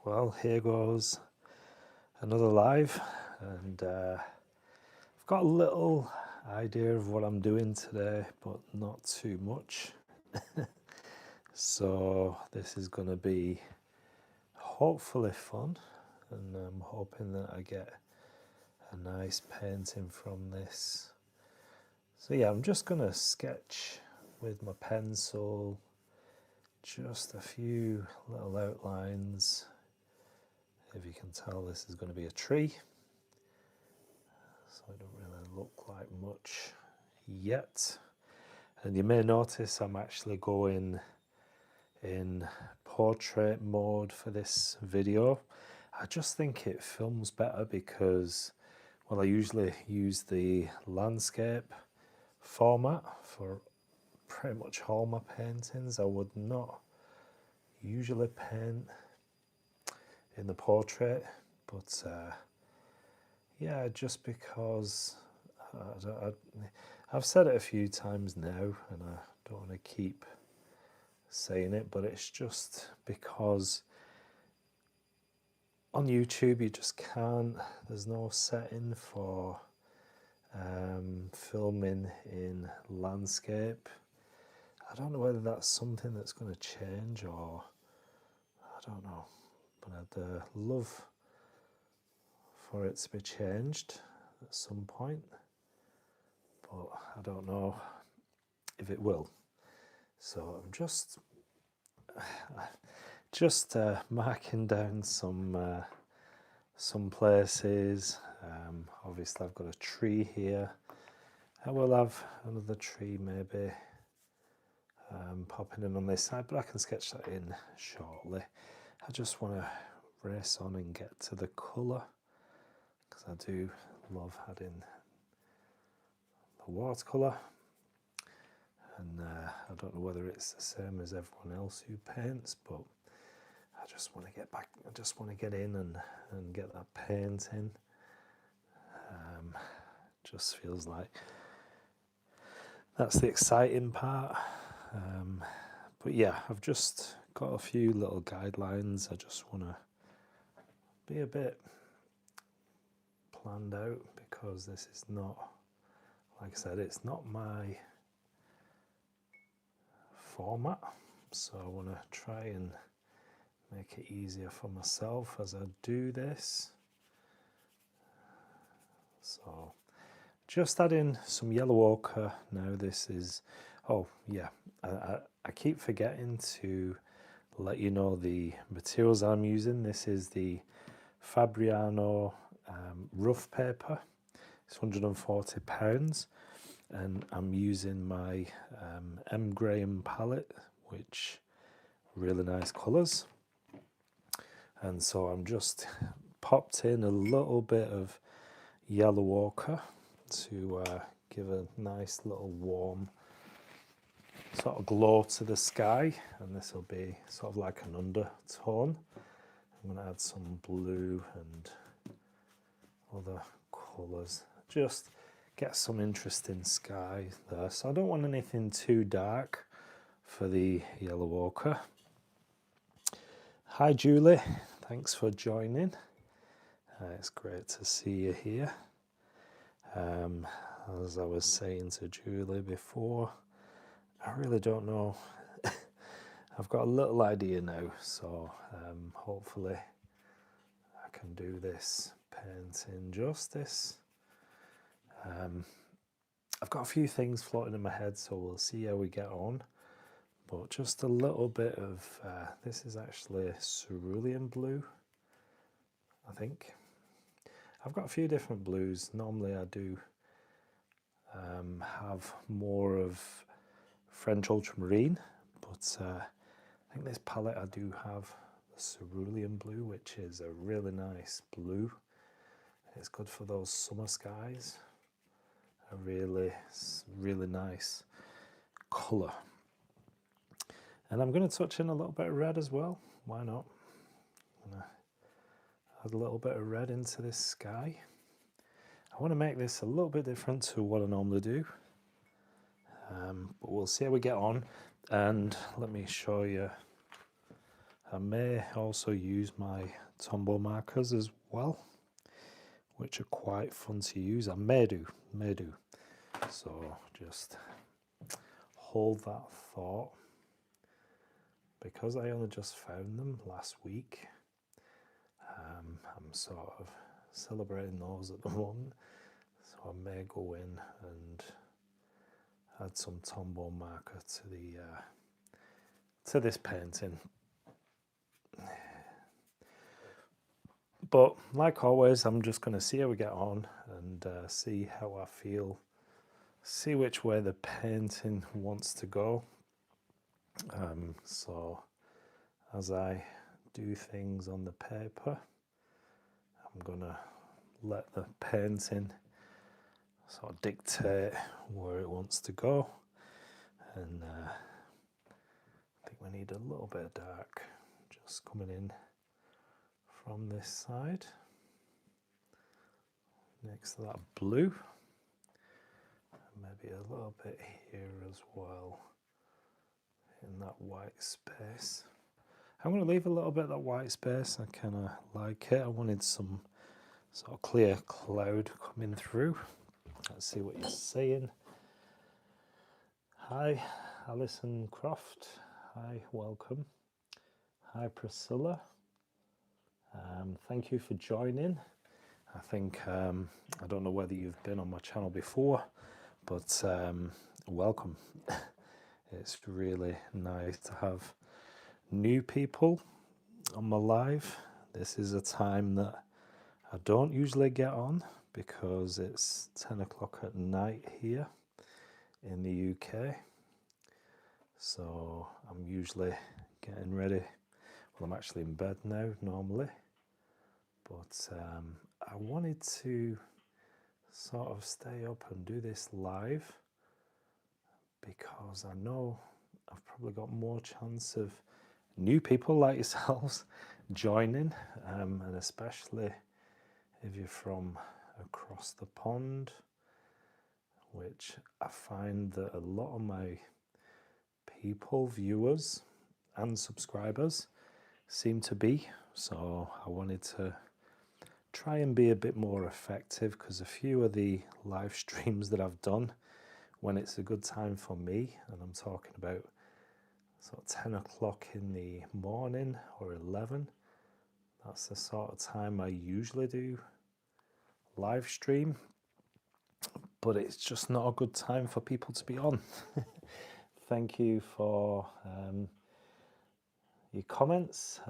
Well, here goes another live, and I've got a little idea of what I'm doing today, but not too much. So this is going to be hopefully fun, and I'm hoping that I get a nice painting from this. So yeah, I'm just going to sketch with my pencil just a few little outlines. If you can tell, this is going to be a tree, so it don't really look like much yet. And you may notice I'm actually going in portrait mode for this video. I just think it films better because, well, I usually use the landscape format for pretty much all my paintings. I would not usually paint in the portrait, but yeah, just because I've said it a few times now, and I don't want to keep saying it, but it's just because on YouTube you just can't, there's no setting for filming in landscape. I don't know whether that's something that's going to change, or I don't know, but I'd love for it to be changed at some point, but I don't know if it will. So I'm just marking down some places. Obviously I've got a tree here. I will have another tree maybe popping in on this side, but I can sketch that in shortly. I just want to race on and get to the colour, because I do love adding the watercolor, and I don't know whether it's the same as everyone else who paints, but I just want to get back, I just want to get in and get that painting. Just feels like that's the exciting part. But yeah, I've just got a few little guidelines. I just want to be a bit planned out, because this is not, like I said, it's not my format, so I want to try and make it easier for myself as I do this. So just add in some yellow ochre now. This is, oh yeah, I keep forgetting to let you know the materials I'm using. This is the Fabriano rough paper. It's £140, and I'm using my M. Graham palette, which really nice colours. And so I'm just popped in a little bit of yellow ochre to give a nice little warm sort of glow to the sky, and this will be sort of like an undertone. I'm going to add some blue and other colours, just get some interesting sky there. So I don't want anything too dark for the yellow ochre. Hi Julie, thanks for joining. It's great to see you here. As I was saying to Julie before, I really don't know. I've got a little idea now, so hopefully I can do this painting justice. I've got a few things floating in my head, so we'll see how we get on. But just a little bit of, this is actually cerulean blue, I think. I've got a few different blues. Normally I do have more of French ultramarine, but I think this palette I do have the cerulean blue, which is a really nice blue. It's good for those summer skies. A really, really nice colour. And I'm going to touch in a little bit of red as well. Why not? I'm going to add a little bit of red into this sky. I want to make this a little bit different to what I normally do. But we'll see how we get on. And let me show you I may also use my Tombow markers as well, which are quite fun to use. I may do. So just hold that thought, because I only just found them last week. I'm sort of celebrating those at the moment, so I may go in and add some Tombow marker to this painting. But like always, I'm just going to see how we get on and see how I feel, see which way the painting wants to go. So as I do things on the paper, I'm going to let the painting sort of dictate where it wants to go. And I think we need a little bit of dark just coming in from this side next to that blue, and maybe a little bit here as well in that white space. I'm going to leave a little bit of that white space. I kind of like it. I wanted some sort of clear cloud coming through. Let's see what you're saying. Hi, Alison Croft. Hi, welcome. Hi, Priscilla. Thank you for joining. I think, I don't know whether you've been on my channel before, but welcome. It's really nice to have new people on my live. This is a time that I don't usually get on because it's 10 o'clock at night here in the UK. So I'm usually getting ready. Well, I'm actually in bed now normally, but I wanted to sort of stay up and do this live because I know I've probably got more chance of new people like yourselves joining, and especially if you're from across the pond, which I find that a lot of my people, viewers and subscribers seem to be. So I wanted to try and be a bit more effective, because a few of the live streams that I've done, when it's a good time for me, and I'm talking about sort of 10 o'clock in the morning or 11, that's the sort of time I usually do live stream, but it's just not a good time for people to be on. Thank you for your comments,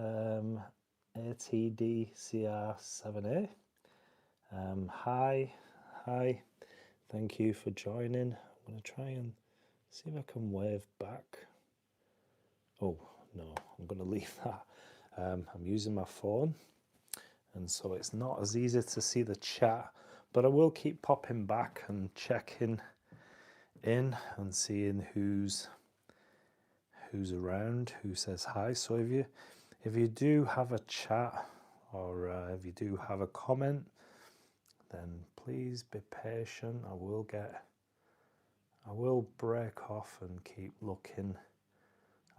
ATDCR7A. Hi, thank you for joining. I'm going to try and see if I can wave back. Oh no, I'm going to leave that. I'm using my phone, and so it's not as easy to see the chat, but I will keep popping back and checking in and seeing who's around, who says hi. So if you do have a chat, or if you do have a comment, then please be patient. I will break off and keep looking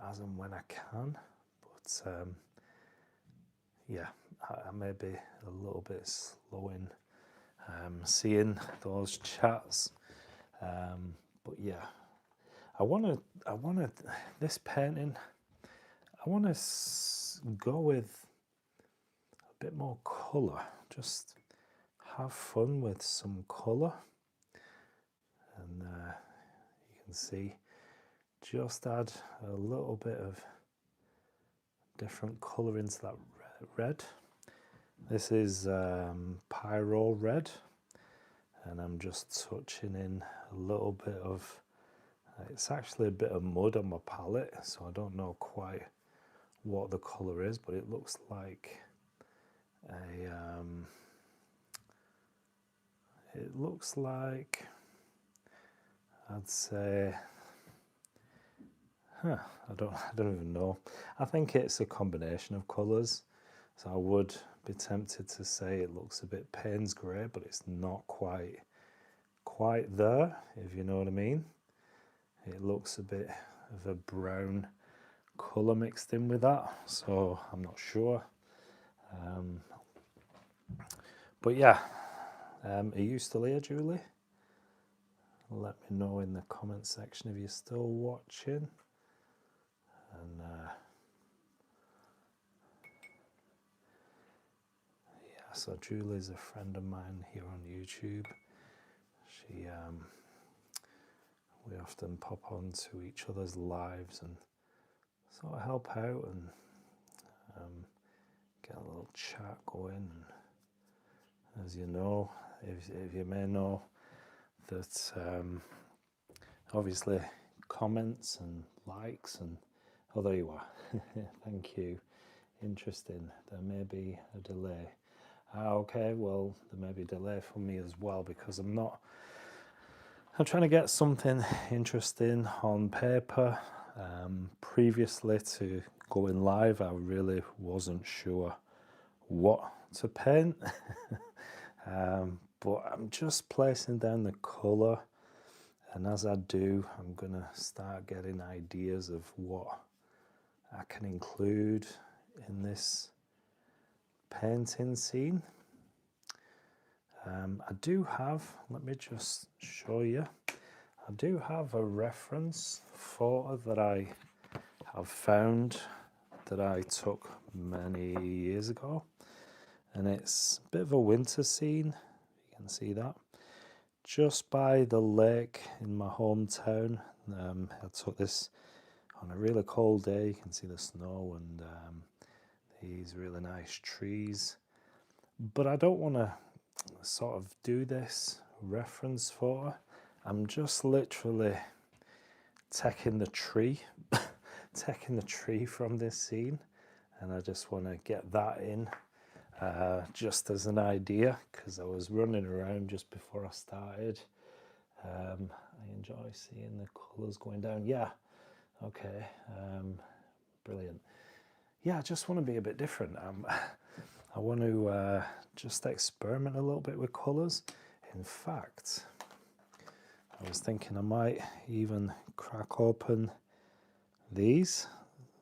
as and when I can, but yeah, I may be a little bit slow in seeing those chats, but yeah, I want to this painting, I want to go with a bit more colour, just have fun with some colour, and you can see, just add a little bit of different colour into that red. This is Pyro Red, and I'm just touching in a little bit of, it's actually a bit of mud on my palette, so I don't know quite what the colour is, but it looks like I'd say, I don't even know. I think it's a combination of colours, so I would be tempted to say it looks a bit Payne's grey, but it's not quite there, if you know what I mean. It looks a bit of a brown colour mixed in with that, so I'm not sure. But yeah, are you still here, Julie? Let me know in the comment section if you're still watching. And yeah, so Julie's a friend of mine here on YouTube. She we often pop on to each other's lives and sort of help out and get a little chat going. And as you know, if you may know, that obviously comments and likes and oh, there you are. Thank you. Interesting. There may be a delay. Okay, well, there may be a delay for me as well because I'm trying to get something interesting on paper. Previously to going live, I really wasn't sure what to paint. But I'm just placing down the colour, and as I do, I'm gonna start getting ideas of what I can include in this painting scene. I do have, let me just show you, I do have a reference photo that I have found that I took many years ago, and it's a bit of a winter scene, you can see that, just by the lake in my hometown. I took this on a really cold day. You can see the snow and these really nice trees, but I don't want to sort of do this reference photo. I'm just literally taking the tree taking the tree from this scene, and I just want to get that in just as an idea, because I was running around just before I started. I enjoy seeing the colours going down. Yeah, okay, brilliant. Yeah, I just want to be a bit different. I want to just experiment a little bit with colours. In fact, I was thinking I might even crack open these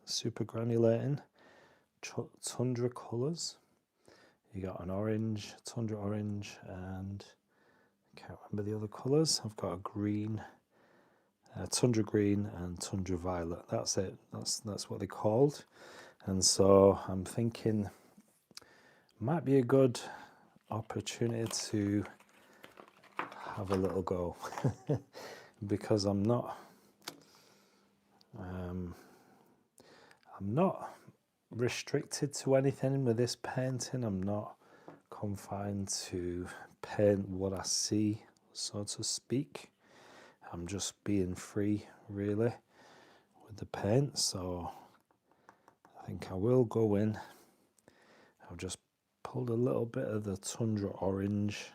super granulating tundra colours. You got an orange, tundra orange, and I can't remember the other colours. I've got a green, tundra green, and tundra violet. That's it. That's what they're called. And so I'm thinking might be a good opportunity to have a little go because I'm not restricted to anything with this painting. I'm not confined to paint what I see, so to speak. I'm just being free really with the paint, so I think I will go in. I've just pulled a little bit of the tundra orange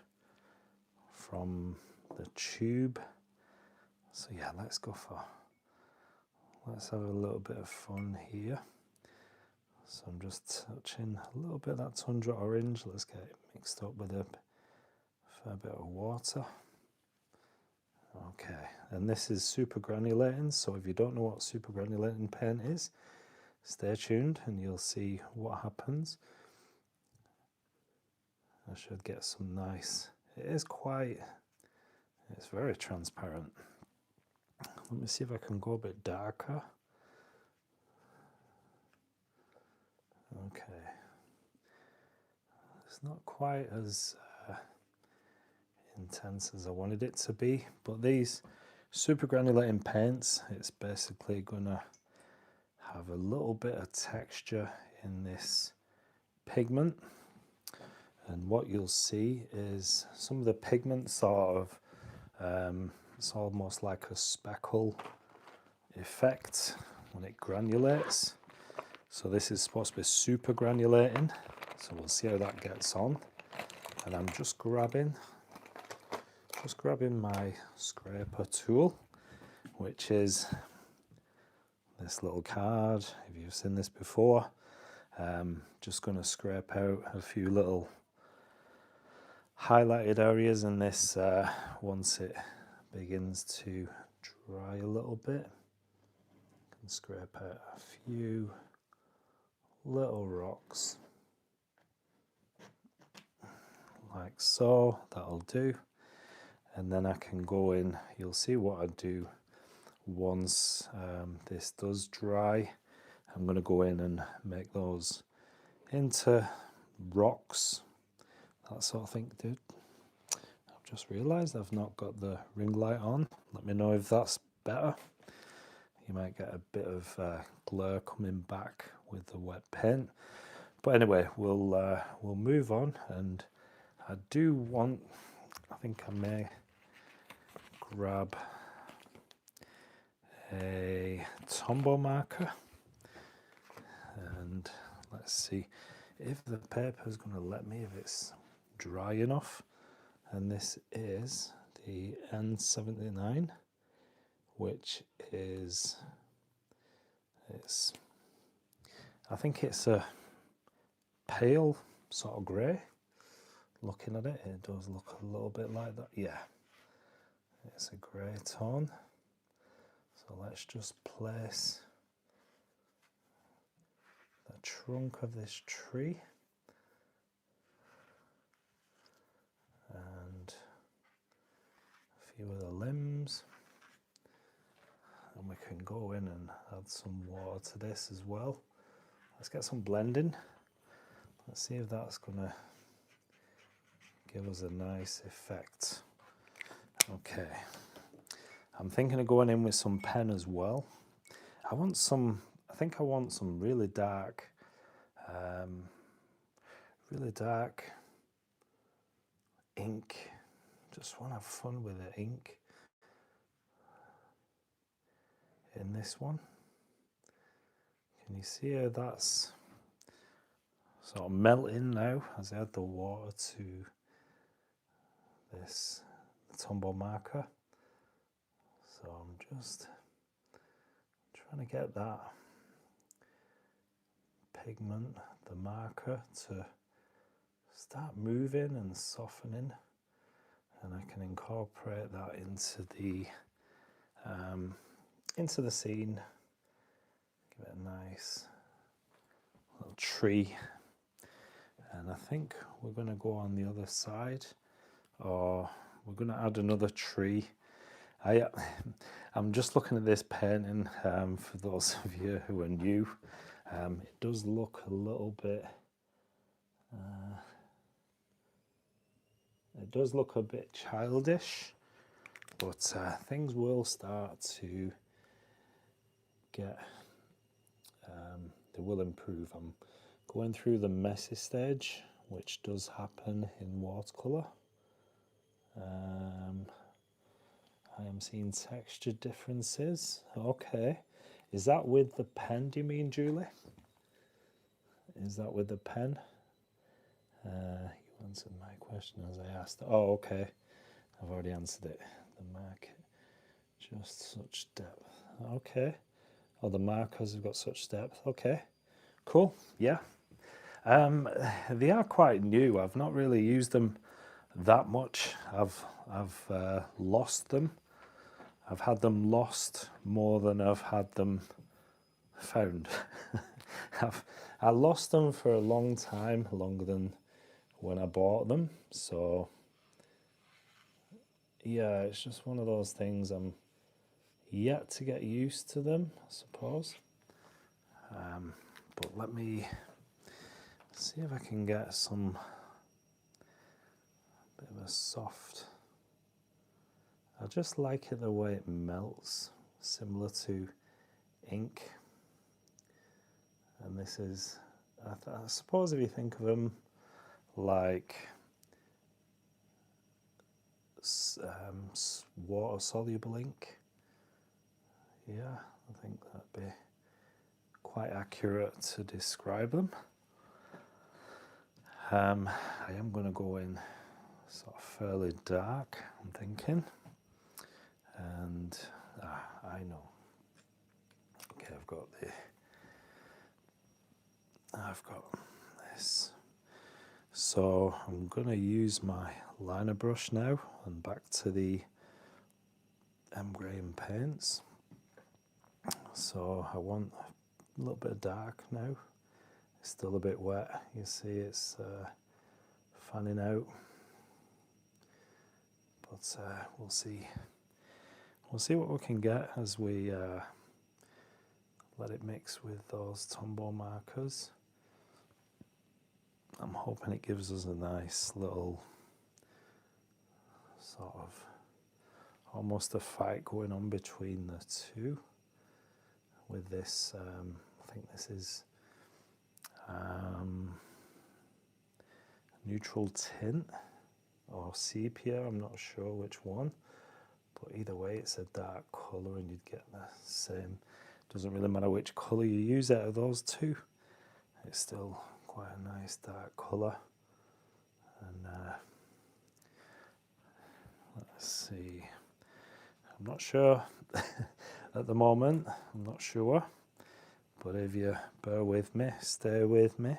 from the tube. So yeah, let's have a little bit of fun here. So I'm just touching a little bit of that tundra orange. Let's get it mixed up with a fair bit of water. Okay, and this is super granulating, so if you don't know what super granulating paint is, stay tuned and you'll see what happens. I should get some nice, it's very transparent. Let me see if I can go a bit darker. Okay, it's not quite as intense as I wanted it to be, but these super granulating paints, it's basically gonna have a little bit of texture in this pigment, and what you'll see is some of the pigment sort of it's almost like a speckle effect when it granulates. So this is supposed to be super granulating, so we'll see how that gets on. And I'm just grabbing my scraper tool, which is this little card. If you've seen this before, just going to scrape out a few little highlighted areas in this once it begins to dry a little bit. You can scrape out a few little rocks like so. That'll do. And then I can go in, you'll see what I do once this does dry. I'm going to go in and make those into rocks, that sort of thing, dude. I've just realised I've not got the ring light on. Let me know if that's better. You might get a bit of glare coming back with the wet paint. But anyway, we'll move on, and I do want, I think I may grab a Tombow marker, and let's see if the paper is going to let me, if it's dry enough. And this is the N79, which is, I think it's a pale sort of grey. Looking at it, it does look a little bit like that. Yeah, it's a grey tone. So let's just place the trunk of this tree and a few of the limbs, and we can go in and add some water to this as well. Let's get some blending. Let's see if that's gonna give us a nice effect. Okay, I'm thinking of going in with some pen as well. I think I want some really dark ink. Just want to have fun with the ink in this one. Can you see how that's sort of melting now as I add the water to this Tombow marker? So I'm just trying to get that pigment, the marker, to start moving and softening, and I can incorporate that into the scene. Give it a nice little tree, and I think we're going to go on the other side, or we're going to add another tree. I'm just looking at this painting, for those of you who are new. It does look a little bit, it does look a bit childish, but things will start to get, they will improve. I'm going through the messy stage, which does happen in watercolor. I am seeing texture differences. Okay. Is that with the pen, do you mean, Julie? Is that with the pen? You answered my question as I asked. Oh, okay. I've already answered it. The mark, just such depth. Okay. Oh, the markers have got such depth. Okay. Cool. Yeah. They are quite new. I've not really used them that much. I've lost them. I've had them lost more than I've had them found. I lost them for a long time, longer than when I bought them. So yeah, it's just one of those things. I'm yet to get used to them, I suppose. But let me see if I can get some bit of a soft. I just like it the way it melts, similar to ink. And this is, I suppose if you think of them like water-soluble ink, yeah, I think that'd be quite accurate to describe them. I am going to go in sort of fairly dark, I'm thinking. And I know. Okay, I've got this. So I'm going to use my liner brush now and back to the M. Graham paints. So I want a little bit of dark now. It's still a bit wet. You see it's fanning out. But we'll see. We'll see what we can get as we let it mix with those Tombow markers. I'm hoping it gives us a nice little sort of almost a fight going on between the two with this. I think this is neutral tint or sepia, I'm not sure which one, but either way it's a dark colour and you'd get the same. Doesn't really matter which colour you use out of those two, it's still quite a nice dark colour. And let's see, I'm not sure at the moment, I'm not sure, but if you bear with me, stay with me,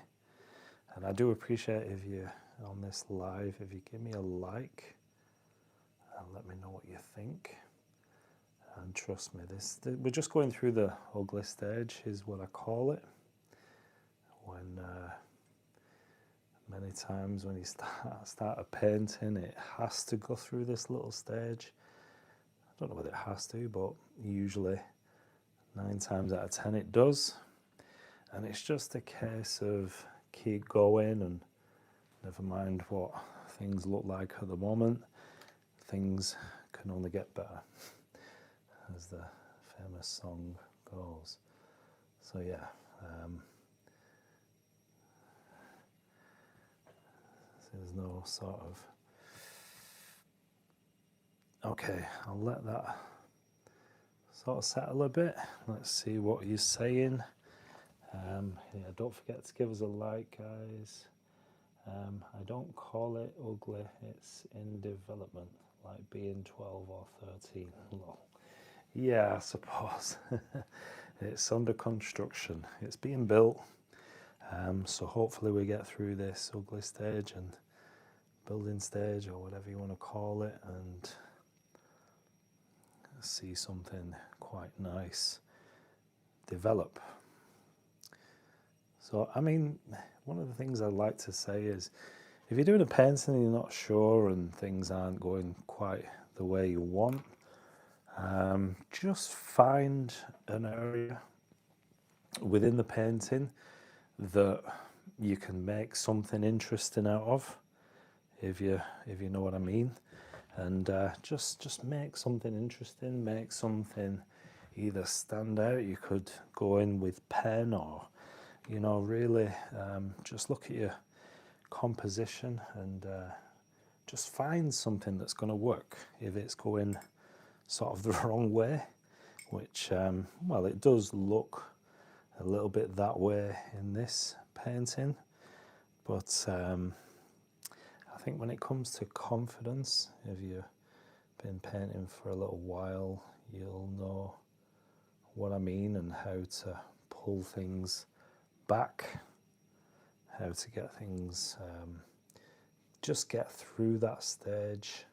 and I do appreciate if you're on this live, if you give me a like and let me know what you think. And trust me, we're just going through the ugly stage is what I call it, when many times when you start a painting it has to go through this little stage. I don't know whether it has to, but usually 9 times out of 10 it does, and it's just a case of keep going and never mind what things look like at the moment, things can only get better, as the famous song goes. So yeah, there's no sort of, okay, I'll let that sort of settle a bit. Let's see what he's saying. Yeah, don't forget to give us a like, guys. I don't call it ugly, it's in development, like being 12 or 13. Lol. Yeah, I suppose. It's under construction, it's being built, so hopefully we get through this ugly stage and building stage, or whatever you want to call it, and see something quite nice develop. So, I mean, one of the things I'd like to say is, if you're doing a painting and you're not sure and things aren't going quite the way you want, just find an area within the painting that you can make something interesting out of, if you know what I mean, and just make something interesting, make something either stand out. You could go in with pen, or really just look at your composition and just find something that's going to work. If it's going sort of the wrong way, which well, it does look a little bit that way in this painting, but I think when it comes to confidence, if you've been painting for a little while, you'll know what I mean and how to pull things back, how to get things, just get through that stage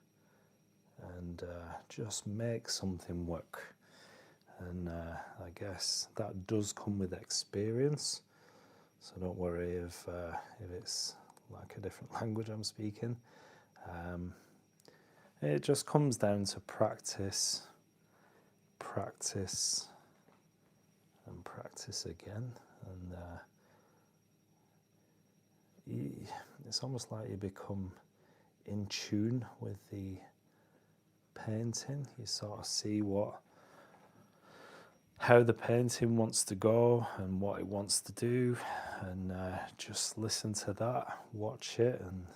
and just make something work. And I guess that does come with experience, so don't worry if it's like a different language I'm speaking. It just comes down to practice, practice, and practice again, and it's almost like you become in tune with the painting. You sort of see how the painting wants to go and what it wants to do, and just listen to that, watch it, and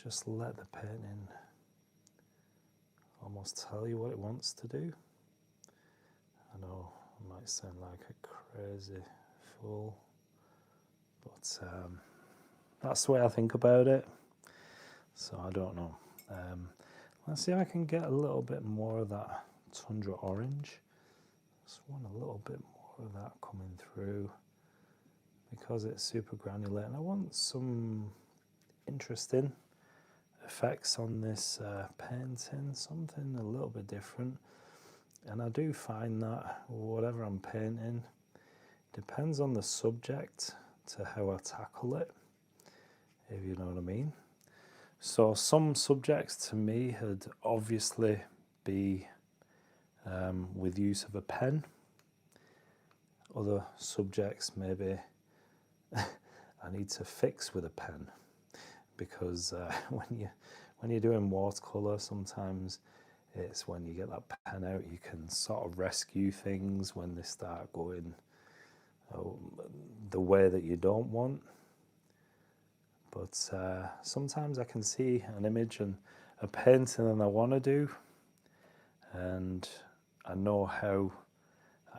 just let the painting almost tell you what it wants to do. I know I might sound like a crazy fool, but that's the way I think about it, so I don't know. Let's see if I can get a little bit more of that tundra orange. Just want a little bit more of that coming through, because it's super granular, and I want some interesting effects on this painting, something a little bit different. And I do find that whatever I'm painting depends on the subject to how I tackle it, if you know what I mean. So some subjects to me would obviously be with use of a pen. Other subjects maybe I need to fix with a pen, because when you're doing watercolor, sometimes it's when you get that pen out, you can sort of rescue things when they start going the way that you don't want. But sometimes I can see an image and a painting that I want to do, and I know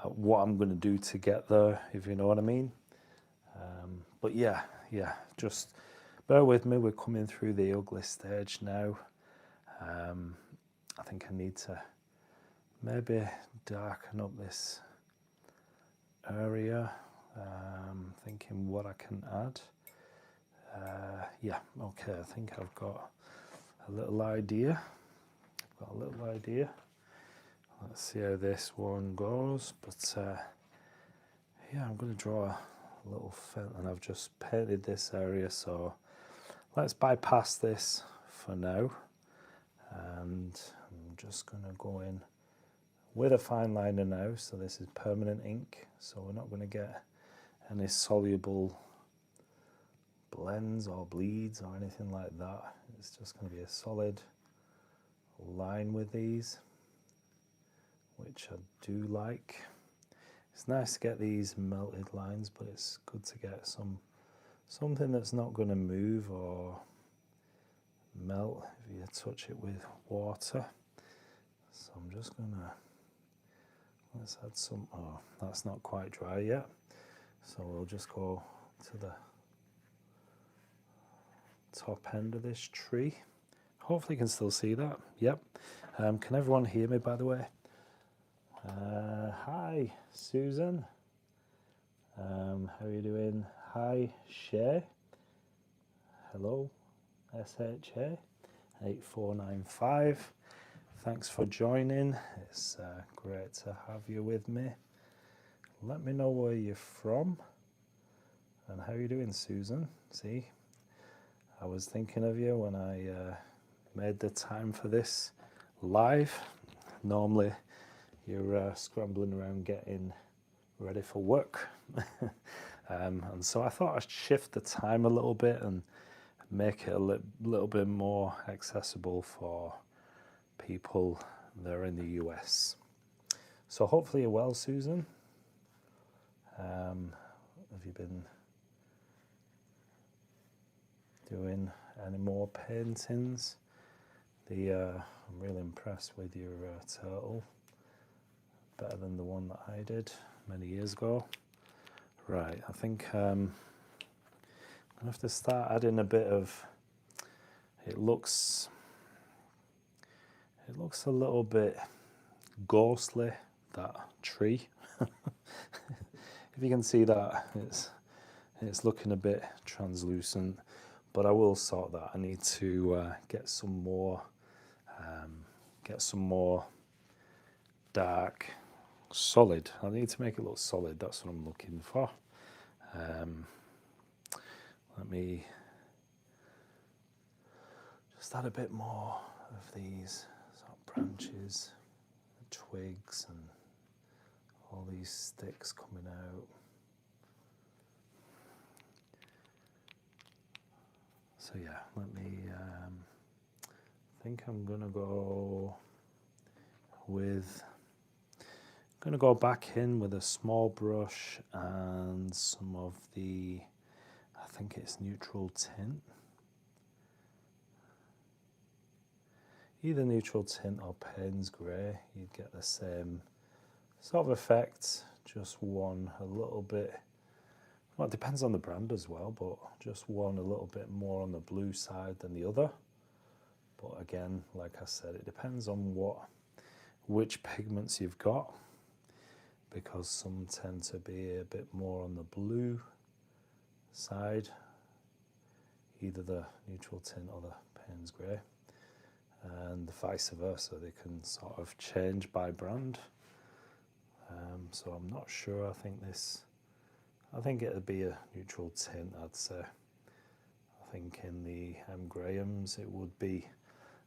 what I'm going to do to get there, if you know what I mean. But yeah, just bear with me. We're coming through the ugly stage now. I think I need to maybe darken up this area. Thinking what I can add. Yeah, okay, I think I've got a little idea. Let's see how this one goes. But yeah, I'm going to draw a little fin, and I've just painted this area, so let's bypass this for now, and I'm just going to go in with a fine liner now. So this is permanent ink, so we're not going to get any soluble blends or bleeds or anything like that. It's just going to be a solid line with these, which I do like. It's nice to get these melted lines, but it's good to get something that's not going to move or melt if you touch it with water. So I'm just going to, let's add some, oh, that's not quite dry yet. So we'll just go to the top end of this tree. Hopefully you can still see that. Yep. Can everyone hear me, by the way? Hi, Susan. How are you doing? Hi, Shay. Hello, SHA 8495. Thanks for joining. It's great to have you with me. Let me know where you're from and how you doing, Susan. See, I was thinking of you when I made the time for this live. Normally you're scrambling around getting ready for work. And so I thought I'd shift the time a little bit and make it a little bit more accessible for people there in the US. So hopefully you're well, Susan. Have you been doing any more paintings? I'm really impressed with your turtle. Better than the one that I did many years ago. Right, I think I'm gonna have to start adding a bit of, it looks a little bit ghostly, that tree. If you can see that, it's looking a bit translucent, but I will sort that. I need to get some more dark, solid. I need to make it look solid. That's what I'm looking for. Let me just add a bit more of these sort of branches, twigs, and all these sticks coming out. So yeah, let me, I think I'm gonna go back in with a small brush and some of the, I think it's neutral tint. Either neutral tint or Payne's Grey, you'd get the same sort of effect, just one a little bit, well, it depends on the brand as well, but just one a little bit more on the blue side than the other. But again, like I said, it depends on which pigments you've got, because some tend to be a bit more on the blue side, either the neutral tint or the Payne's Grey, and vice versa. They can sort of change by brand. So I'm not sure. I think it'd be a neutral tint, I'd say. I think in the Grahams it would be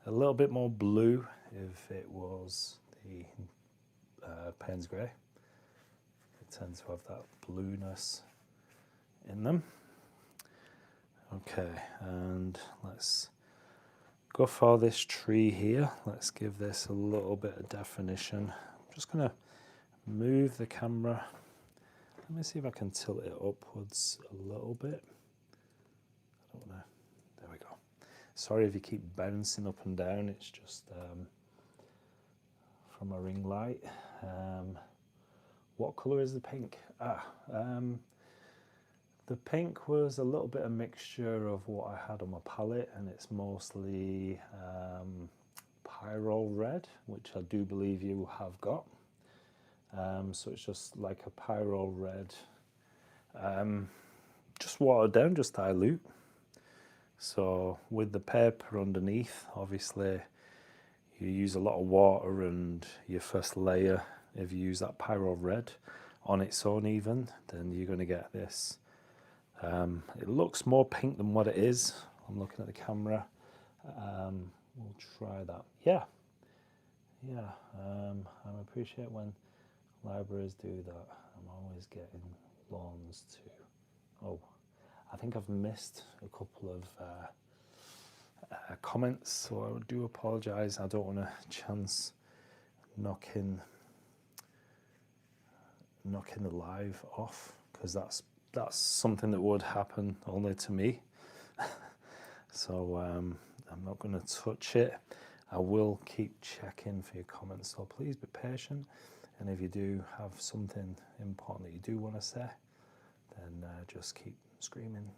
a little bit more blue if it was the Payne's Grey. They tend to have that blueness in them. Okay, and let's go for this tree here. Let's give this a little bit of definition. I'm just going to move the camera. Let me see if I can tilt it upwards a little bit. I don't know. There we go. Sorry if you keep bouncing up and down. It's just from a ring light. What colour is the pink? The pink was a little bit of mixture of what I had on my palette, and it's mostly Pyro Red, which I do believe you have got. So it's just like a Pyro Red, just watered down, just dilute. So with the paper underneath, obviously you use a lot of water, and your first layer, if you use that Pyro Red on its own even, then you're going to get this. It looks more pink than what it is. I'm looking at the camera. We'll try that. Yeah. I appreciate when libraries do that. I'm always getting loans too. Oh, I think I've missed a couple of comments, so I do apologise. I don't want to chance knocking the live off, because that's something that would happen only to me. So I'm not going to touch it. I will keep checking for your comments, so please be patient. And if you do have something important that you do want to say, then just keep screaming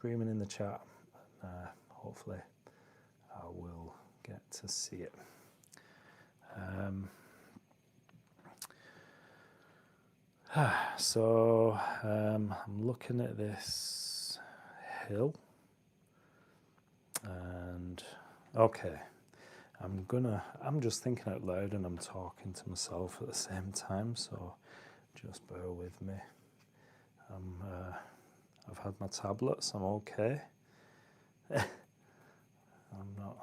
in the chat. And hopefully I will get to see it. So I'm looking at this hill, and okay, I'm just thinking out loud and I'm talking to myself at the same time, so just bear with me. I've had my tablets, I'm okay. I'm not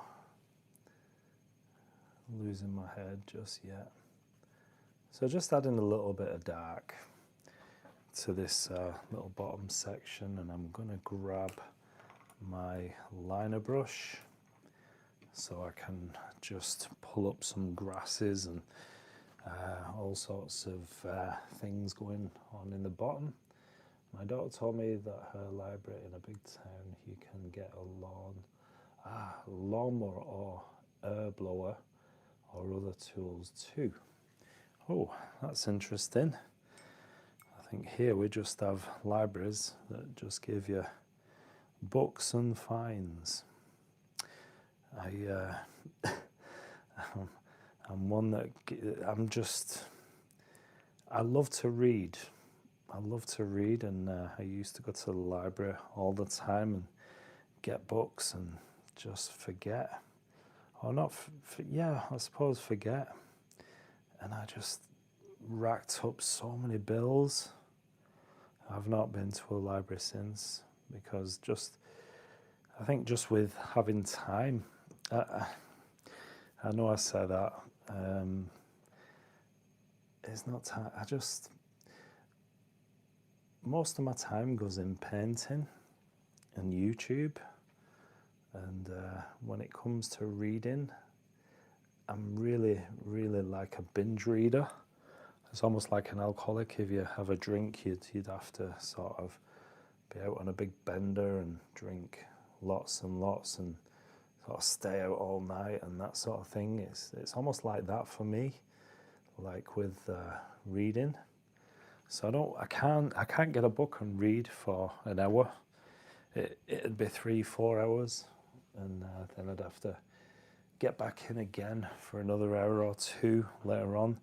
losing my head just yet. So just adding a little bit of dark to this little bottom section, and I'm going to grab my liner brush so I can just pull up some grasses and all sorts of things going on in the bottom. My daughter told me that her library in a big town, you can get a lawnmower or herb blower or other tools too. Oh, that's interesting. I think here we just have libraries that just give you books and finds. I'm one that I love to read. And I used to go to the library all the time and get books and just forget. Or not, I suppose forget. And I just racked up so many bills. I've not been to a library since, because I think just with having time, I know I say that, it's not time. Most of my time goes in painting and YouTube, and when it comes to reading, I'm really, really like a binge reader. It's almost like an alcoholic. If you have a drink, you'd have to sort of be out on a big bender and drink lots and lots and sort of stay out all night and that sort of thing. It's almost like that for me, like with reading. So I can't get a book and read for an hour. It'd be 3-4 hours, and then I'd have to get back in again for another hour or two later on,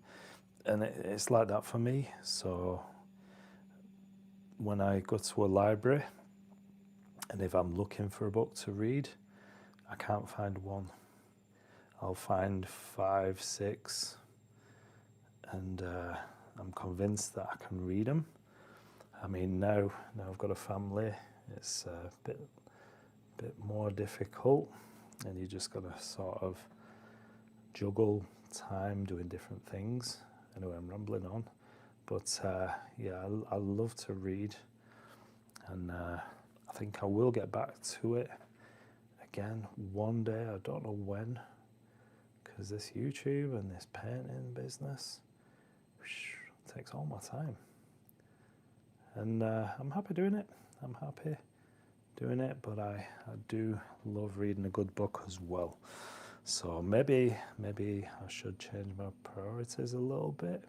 and it's like that for me. So when I go to a library, and if I'm looking for a book to read, I can't find one. I'll find 5, 6, and I'm convinced that I can read them. I mean, now I've got a family, it's a bit more difficult, and you just got to sort of juggle time doing different things. Anyway, I'm rambling on, but yeah, I love to read, and I think I will get back to it again one day. I don't know when, because this YouTube and this painting business takes all my time, and I'm happy doing it. I'm happy doing it, but I do love reading a good book as well. So maybe I should change my priorities a little bit,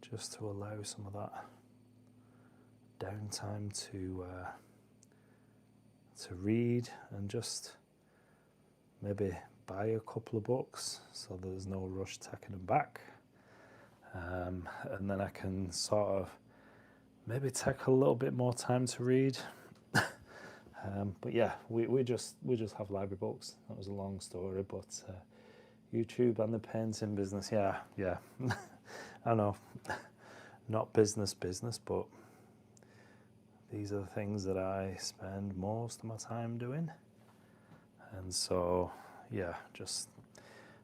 just to allow some of that downtime to read, and just maybe buy a couple of books so there's no rush taking them back, and then I can sort of maybe take a little bit more time to read. But yeah, we just have library books. That was a long story, but YouTube and the painting business, yeah. I know, not business, but these are the things that I spend most of my time doing. And so, yeah, just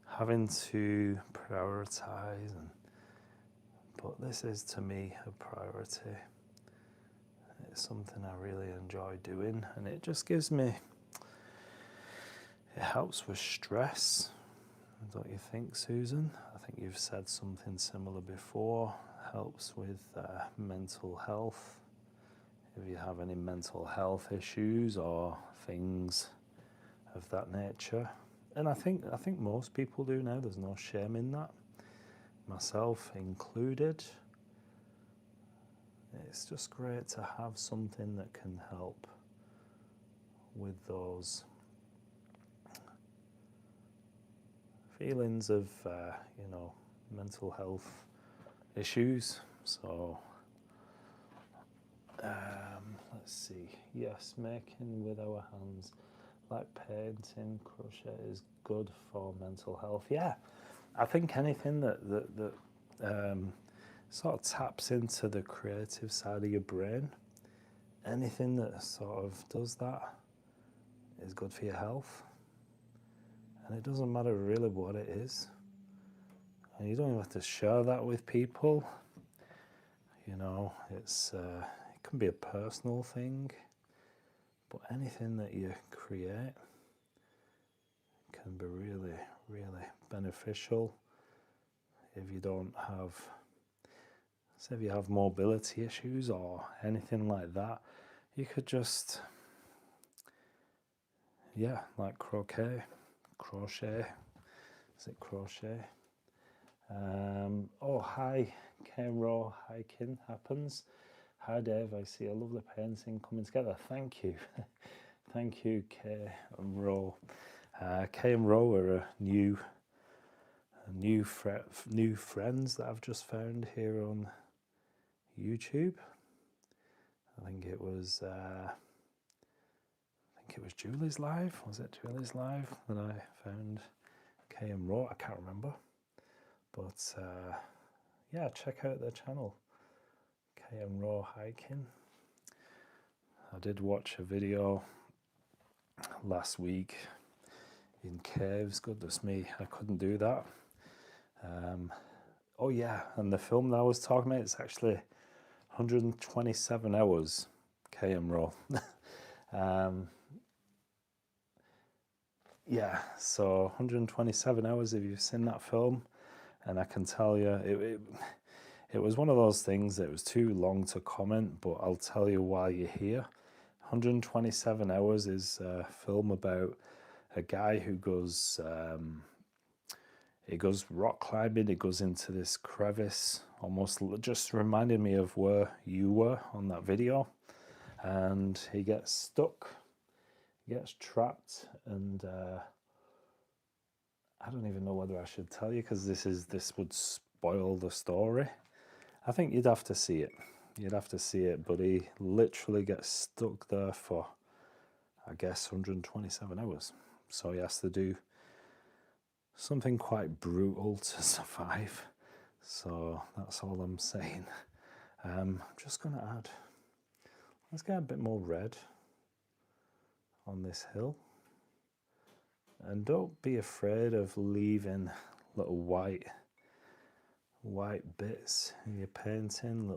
having to prioritize, but this is to me a priority. It's something I really enjoy doing, and it just gives me, it helps with stress, don't you think, Susan? I think you've said something similar before. Helps with mental health, if you have any mental health issues or things of that nature. And I think most people do now. There's no shame in that, myself included. It's just great to have something that can help with those feelings of, mental health issues. So, let's see. Yes, making with our hands, like painting, crochet, is good for mental health. Yeah, I think anything that sort of taps into the creative side of your brain, anything that sort of does that is good for your health. And it doesn't matter really what it is. And you don't even have to share that with people. It's it can be a personal thing, but anything that you create can be really, really beneficial. If you don't have, say if you have mobility issues or anything like that, you could just, like crochet. Is it crochet? Oh, hi, K-Raw hiking happens. Hi, Dave. I see a lovely painting coming together. Thank you. Thank you, K-Raw. K and Raw are a new friends that I've just found here on YouTube. I think it was Julie's live. Was it Julie's live that I found K and Raw? I can't remember, but yeah, check out their channel, K and Raw hiking. I did watch a video last week in caves. Goodness me, I couldn't do that. Oh yeah, and the film that I was talking about, it's actually 127 hours, KM Raw. Yeah, so 127 hours if you've seen that film, and I can tell you, it was one of those things that was too long to comment, but I'll tell you while you're here. 127 hours is a film about a guy who goes, he goes rock climbing, he goes into this crevice, almost just reminded me of where you were on that video, and he gets stuck, gets trapped, and I don't even know whether I should tell you, because this would spoil the story. I think you'd have to see it. You'd have to see it, but he literally gets stuck there for, I guess, 127 hours. So he has to do something quite brutal to survive. So that's all I'm saying. I'm just going to add, let's get a bit more red on this hill. And don't be afraid of leaving little white bits in your painting,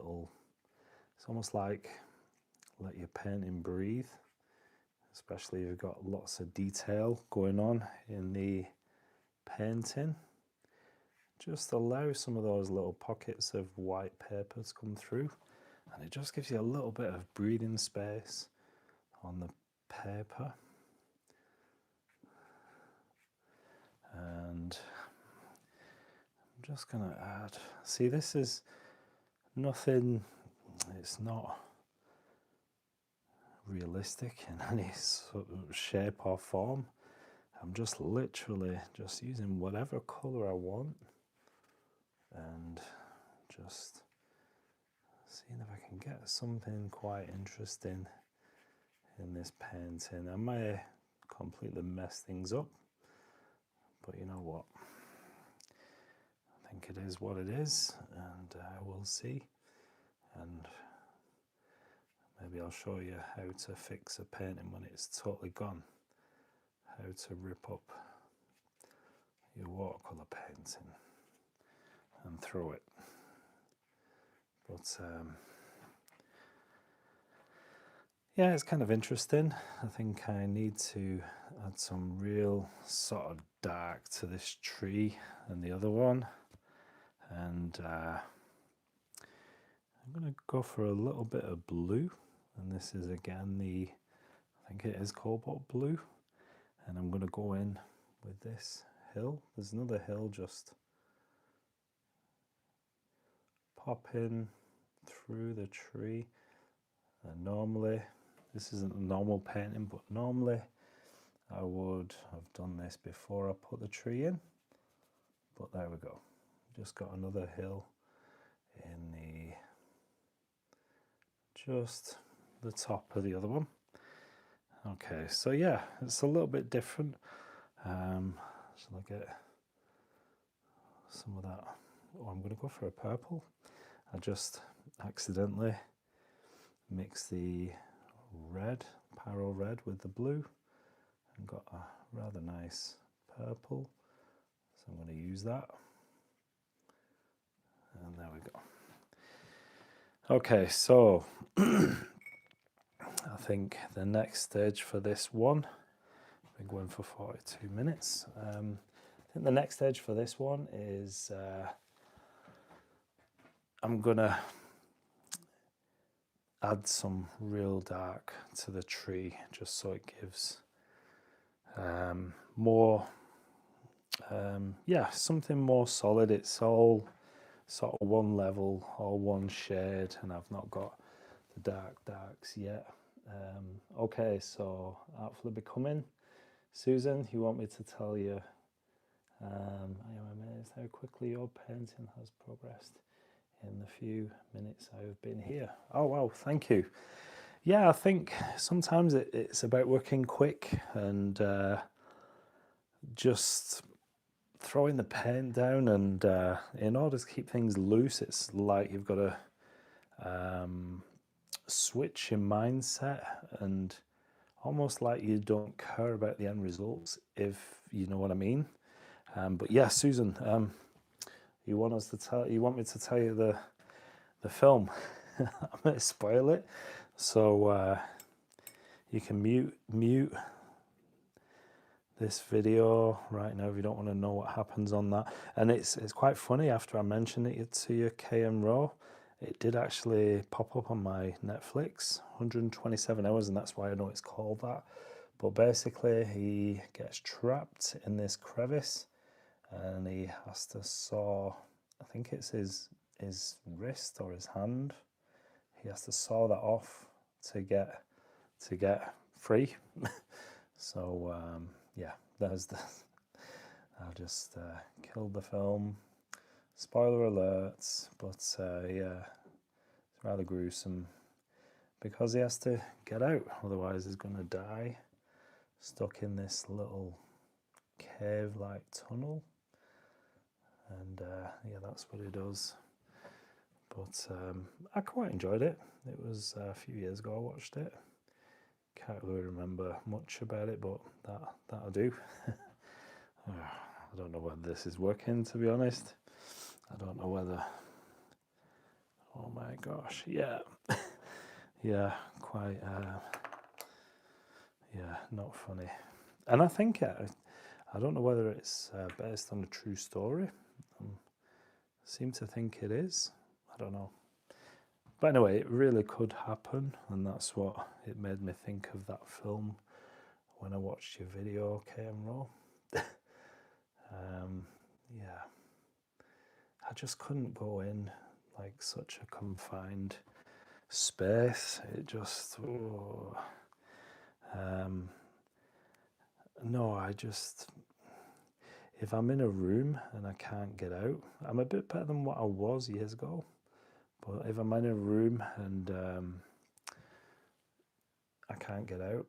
it's almost like let your painting breathe, especially if you've got lots of detail going on in the painting. Just allow some of those little pockets of white paper to come through, and it just gives you a little bit of breathing space on the paper. And I'm just going to add, see, this is nothing, it's not realistic in any sort of shape or form. I'm just literally just using whatever color I want and just seeing if I can get something quite interesting in this painting. I may completely mess things up, but you know what? I think it is what it is, and we'll see. And maybe I'll show you how to fix a painting when it's totally gone. How to rip up your watercolor painting and throw it. But yeah, it's kind of interesting. I think I need to add some real sort of dark to this tree and the other one. And I'm going to go for a little bit of blue. And this is again I think it is cobalt blue. And I'm going to go in with this hill. There's another hill just popping through the tree. And normally, this isn't a normal painting, but normally I would have done this before I put the tree in. But there we go. Just got another hill in just the top of the other one. Okay, so yeah, it's a little bit different. Shall I get some of that? Oh, I'm going to go for a purple. I just accidentally mixed the red, Paro red, with the blue and got a rather nice purple. So I'm going to use that. And there we go. Okay, so I think the next stage for this one, we're going for 42 minutes. I think the next stage for this one is I'm gonna add some real dark to the tree just so it gives more, yeah, something more solid. It's all sort of one level or one shade, and I've not got the darks yet. Okay, so Artfully Becoming. Susan, you want me to tell you, I am amazed how quickly your painting has progressed in the few minutes I've been here. Oh wow, thank you. Yeah, I think sometimes it's about working quick and just throwing the paint down, and in order to keep things loose, it's like you've got to switch your mindset, and almost like you don't care about the end results, if you know what I mean. But yeah, Susan, you want me to tell you the film? I'm going to spoil it, so you can mute this video right now if you don't want to know what happens on that. And it's quite funny, after I mentioned it to you, KM Raw, it did actually pop up on my Netflix, 127 hours, and that's why I know it's called that. But basically, he gets trapped in this crevice, and he has to saw, I think it's his wrist or his hand. He has to saw that off to get free. So yeah, there's the. I just killed the film. Spoiler alerts, but yeah, it's rather gruesome because he has to get out, otherwise he's going to die stuck in this little cave-like tunnel. and yeah, that's what he does. But I quite enjoyed it. It was a few years ago I watched it. Can't really remember much about it, but that'll do. I don't know whether this is working, to be honest. I don't know whether... Oh my gosh, yeah. Yeah, quite, yeah, not funny. And I think, I don't know whether it's based on a true story. I seem to think it is. I don't know. But anyway, it really could happen, and that's what it made me think of that film when I watched your video, KM yeah, I just couldn't go in like such a confined space. It just, oh. No, if I'm in a room and I can't get out, I'm a bit better than what I was years ago. But if I'm in a room and I can't get out,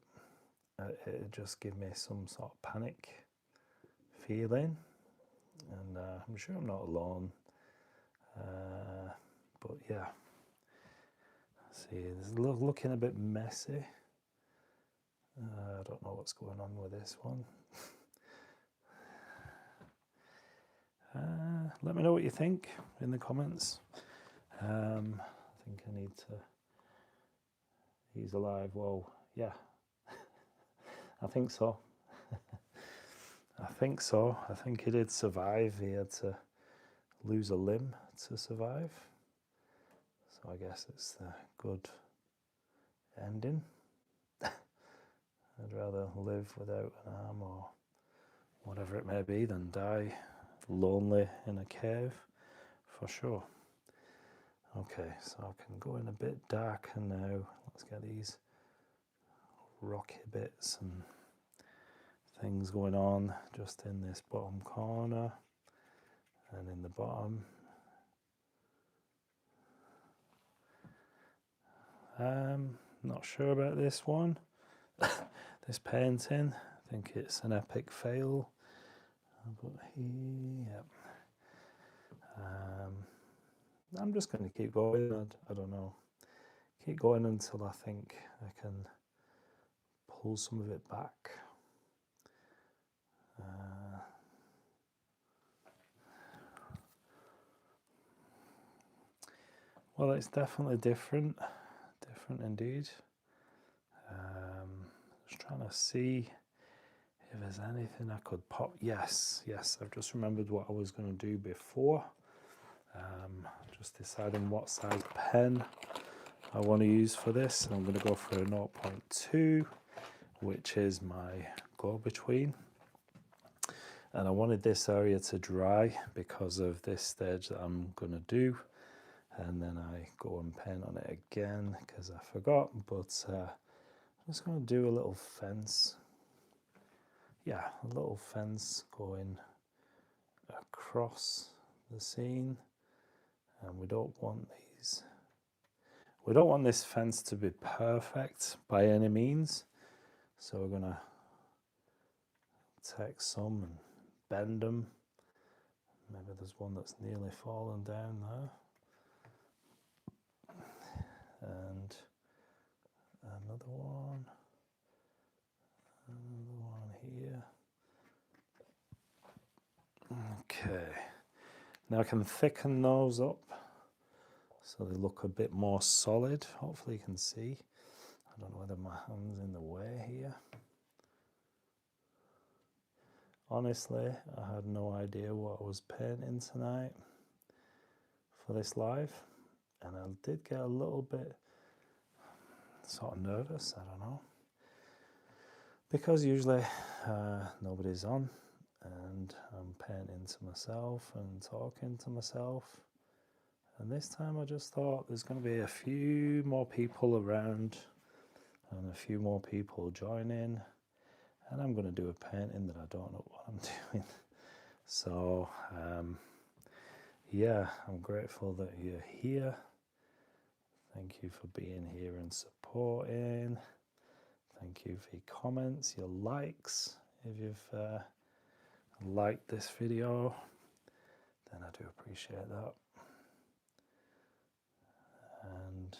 it just gives me some sort of panic feeling. And I'm sure I'm not alone. But yeah, see, it's looking a bit messy. I don't know what's going on with this one. Let me know what you think in the comments. I think I need to... He's alive. Whoa, yeah. I think so. I think so. I think he did survive. He had to lose a limb to survive. So I guess it's the good ending. I'd rather live without an arm or whatever it may be than die lonely in a cave, for sure. Okay, so I can go in a bit darker now. Let's get these rocky bits and things going on just in this bottom corner and in the bottom. Not sure about this one. This painting, I think it's an epic fail. But here, I'm just going to keep going. I don't know. Keep going until I think I can pull some of it back. Well, it's definitely different indeed. Just trying to see if there's anything I could pop. Yes, I've just remembered what I was going to do before. Just deciding what size pen I want to use for this. I'm going to go for a 0.2, which is my go-between. And I wanted this area to dry because of this stage that I'm going to do. And then I go and paint on it again because I forgot. But I'm just going to do a little fence. Yeah, a little fence going across the scene. And we don't want this fence to be perfect by any means. So we're going to take some and bend them. Maybe there's one that's nearly fallen down there. And another one here. Okay, now I can thicken those up so they look a bit more solid. Hopefully you can see. I don't know whether my hand's in the way here. Honestly, I had no idea what I was painting tonight for this live, and I did get a little bit sort of nervous, I don't know, because usually nobody's on and I'm painting to myself and talking to myself, and this time I just thought there's going to be a few more people around and a few more people joining, and I'm going to do a painting that I don't know what I'm doing. So yeah, I'm grateful that you're here. Thank you for being here and supporting. Thank you for your comments, your likes. If you've liked this video, and I do appreciate that. And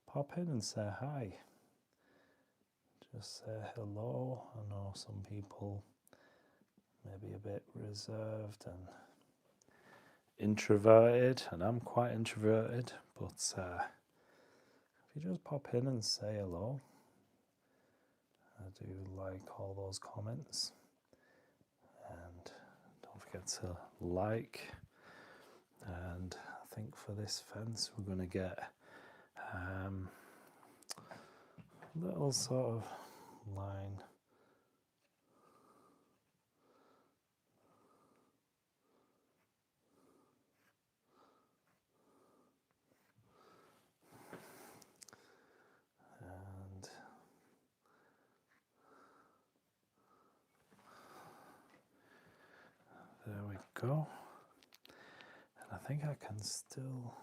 pop in and say hi. Just say hello. I know some people may be a bit reserved and introverted, and I'm quite introverted, but if you just pop in and say hello, I do like all those comments. And don't forget to like. And I think for this fence we're going to get a little sort of line. And there we go. And I think I can still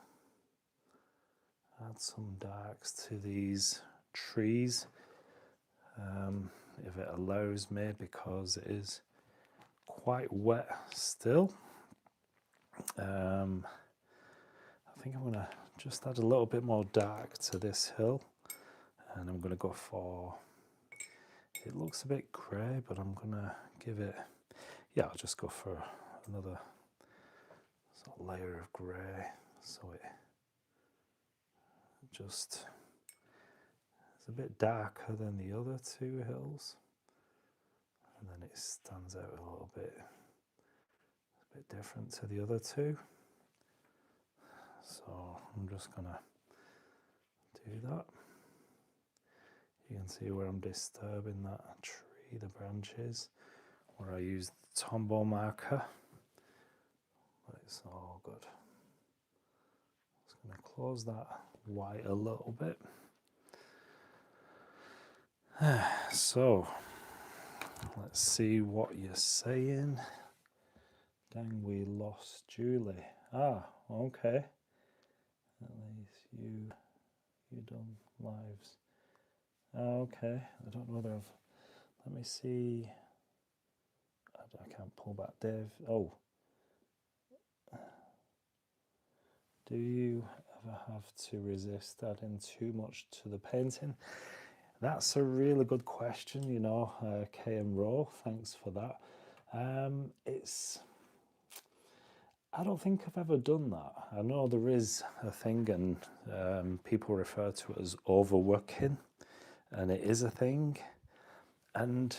add some darks to these trees if it allows me, because it is quite wet still. I think I'm going to just add a little bit more dark to this hill, and I'm going to go for, it looks a bit grey, but I'm going to give it, yeah, I'll just go for another sort of layer of grey, so it just is a bit darker than the other two hills, and then it stands out a little bit, a bit different to the other two. So I'm just gonna do that. You can see where I'm disturbing that tree, the branches, where I use the Tombow marker, but it's all good. Just gonna close that white a little bit. So let's see what you're saying. Dang, we lost Julie. Ah, okay. At least you done lives. Okay, I don't know whether I've. Let me see. I can't pull back Dave. Oh. Do you ever have to resist adding too much to the painting? That's a really good question, you know, KM Rowe, thanks for that. I don't think I've ever done that. I know there is a thing, and people refer to it as overworking, and it is a thing. And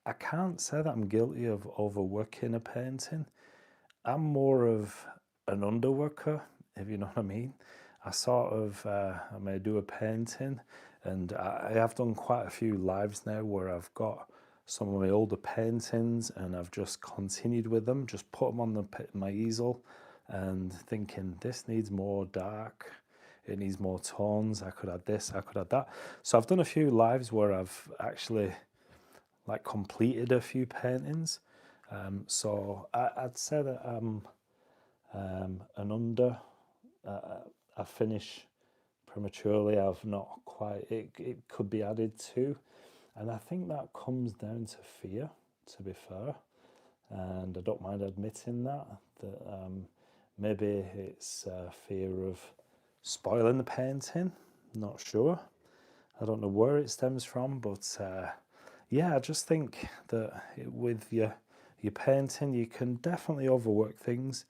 I can't say that I'm guilty of overworking a painting. I'm more of an underworker, if you know what I mean. I sort of, I may do a painting, and I have done quite a few lives now where I've got some of my older paintings and I've just continued with them, just put them on my easel and thinking this needs more dark, it needs more tones, I could add this, I could add that. So I've done a few lives where I've actually like completed a few paintings. So I'd say that I'm an under, I finish prematurely, I've not quite, it could be added to. And I think that comes down to fear, to be fair. And I don't mind admitting that maybe it's fear of spoiling the painting, not sure. I don't know where it stems from, but yeah, I just think that with your painting, you can definitely overwork things,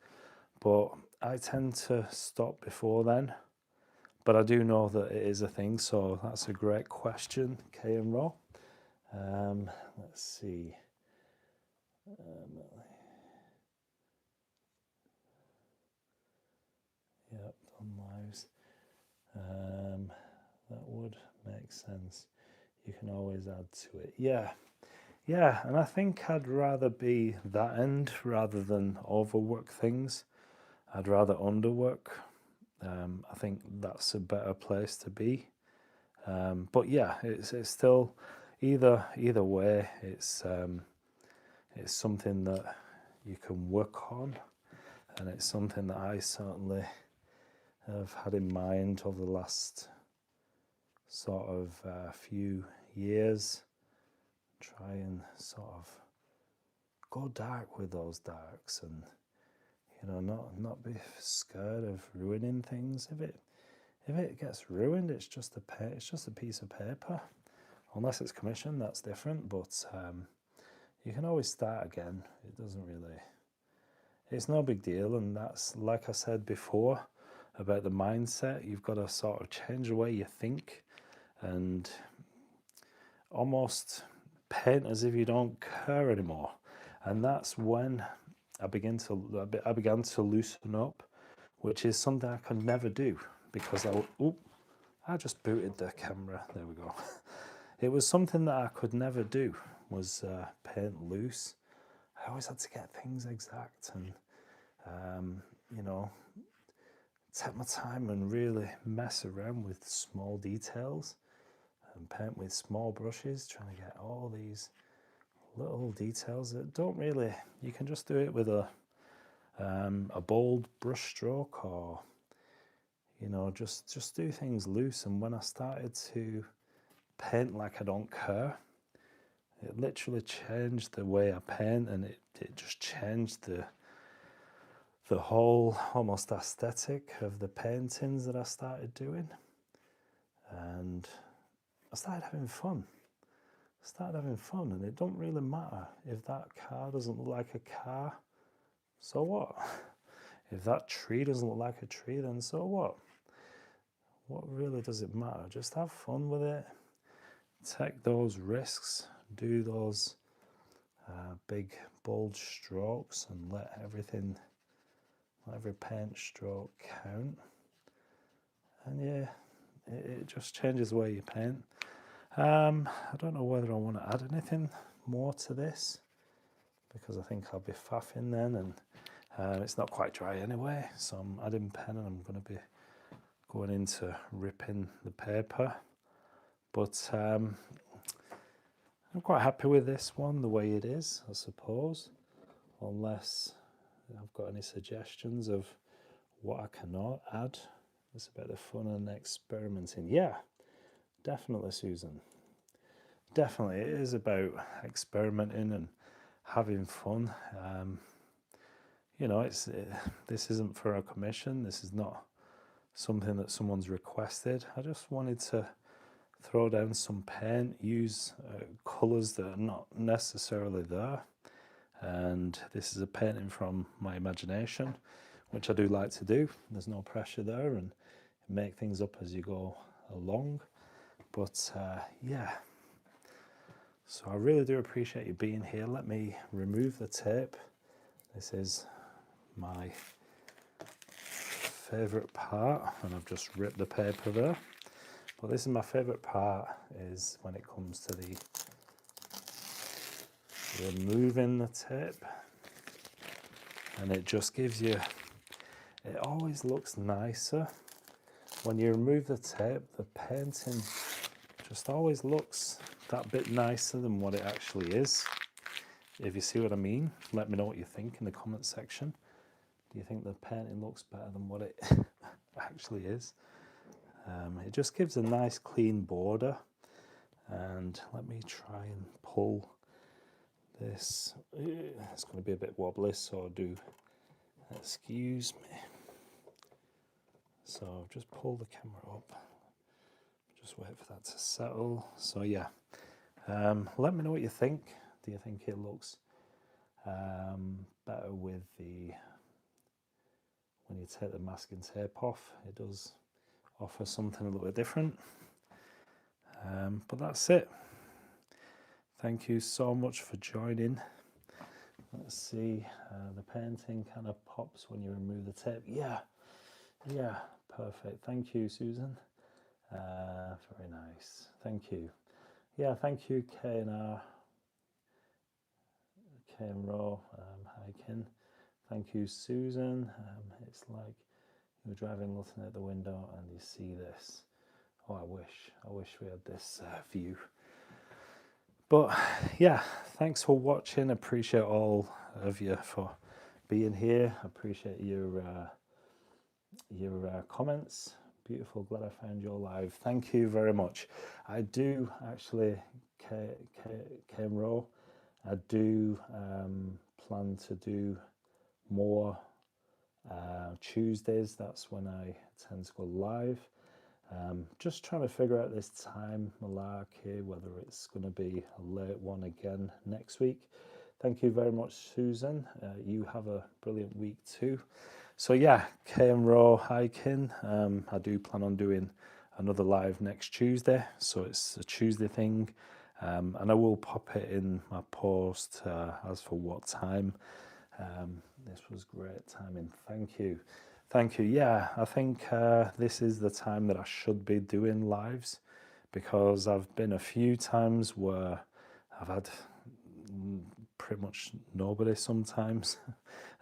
but I tend to stop before then. But I do know that it is a thing, so that's a great question, KM Rowe. Let's see. Yep, on lives. That would make sense. You can always add to it. Yeah, and I think I'd rather be that end rather than overwork things. I'd rather underwork. I think that's a better place to be. But yeah, it's still either way. It's something that you can work on, and it's something that I certainly have had in mind over the last sort of few years. Try and sort of go dark with those darks, and you know, not be scared of ruining things. If it gets ruined, it's just a piece of paper. Unless it's commissioned, that's different. But you can always start again. It doesn't really. It's no big deal, and that's like I said before about the mindset. You've got to sort of change the way you think, and almost paint as if you don't care anymore. And that's when I began to loosen up, which is something I could never do because I just booted the camera. There we go. It was something that I could never do, was paint loose. I always had to get things exact, and you know, take my time and really mess around with small details and paint with small brushes, trying to get all these little details that don't really. You can just do it with a bold brush stroke, or you know, just do things loose. And when I started to paint like I don't care, it literally changed the way I paint, and it just changed the whole almost aesthetic of the paintings that I started doing. And I started having fun. And it don't really matter if that car doesn't look like a car, so what? If that tree doesn't look like a tree, then so what? What really does it matter? Just have fun with it. Take those risks. Do those big bold strokes, and let every paint stroke count. And yeah, it just changes the way you paint. I don't know whether I want to add anything more to this, because I think I'll be faffing then, and it's not quite dry anyway, so I'm adding pen, and I'm going to be going into ripping the paper. But I'm quite happy with this one the way it is, I suppose, unless I've got any suggestions of what I cannot add. It's about the fun and experimenting. Yeah, definitely, Susan. Definitely, it is about experimenting and having fun. You know, this isn't for a commission. This is not something that someone's requested. I just wanted to throw down some paint, use colours that are not necessarily there. And this is a painting from my imagination, which I do like to do. There's no pressure there, and make things up as you go along. But yeah, so I really do appreciate you being here. Let me remove the tape. This is my favourite part, and I've just ripped the paper there. But this is my favourite part, is when it comes to the removing the tape, and it just gives you, it always looks nicer when you remove the tape. The painting just always looks that bit nicer than what it actually is, if you see what I mean. Let me know what you think in the comment section. Do you think the painting looks better than what it actually is? It just gives a nice clean border. And let me try and pull this. It's going to be a bit wobbly, so excuse me. So I've just pulled the camera up. Just wait for that to settle. So yeah, let me know what you think. Do you think it looks better with when you take the masking tape off? It does offer something a little bit different. But that's it. Thank you so much for joining. Let's see, the painting kind of pops when you remove the tape. Yeah, perfect. Thank you, Susan. Very nice. Thank you. Yeah, thank you, K and Ro. Hi, Ken. Thank you, Susan. It's like you're driving, looking out the window, and you see this. Oh, I wish we had this view. But yeah, thanks for watching. Appreciate all of you for being here. Appreciate your comments. Beautiful. Glad I found you live. Thank you very much. I do actually, Row, I do plan to do more Tuesdays. That's when I tend to go live. Just trying to figure out this time malarkey, whether it's going to be a late one again next week. Thank you very much, Susan. You have a brilliant week too. So yeah, Kame Row hiking. I do plan on doing another live next Tuesday, so it's a Tuesday thing, and I will pop it in my post as for what time. This was great timing. Thank you. Thank you. Yeah, I think this is the time that I should be doing lives, because I've been a few times where I've had pretty much nobody sometimes,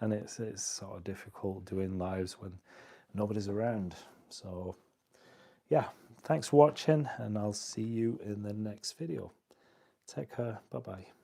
and it's sort of difficult doing lives when nobody's around. So yeah, thanks for watching, and I'll see you in the next video. Take care. Bye bye.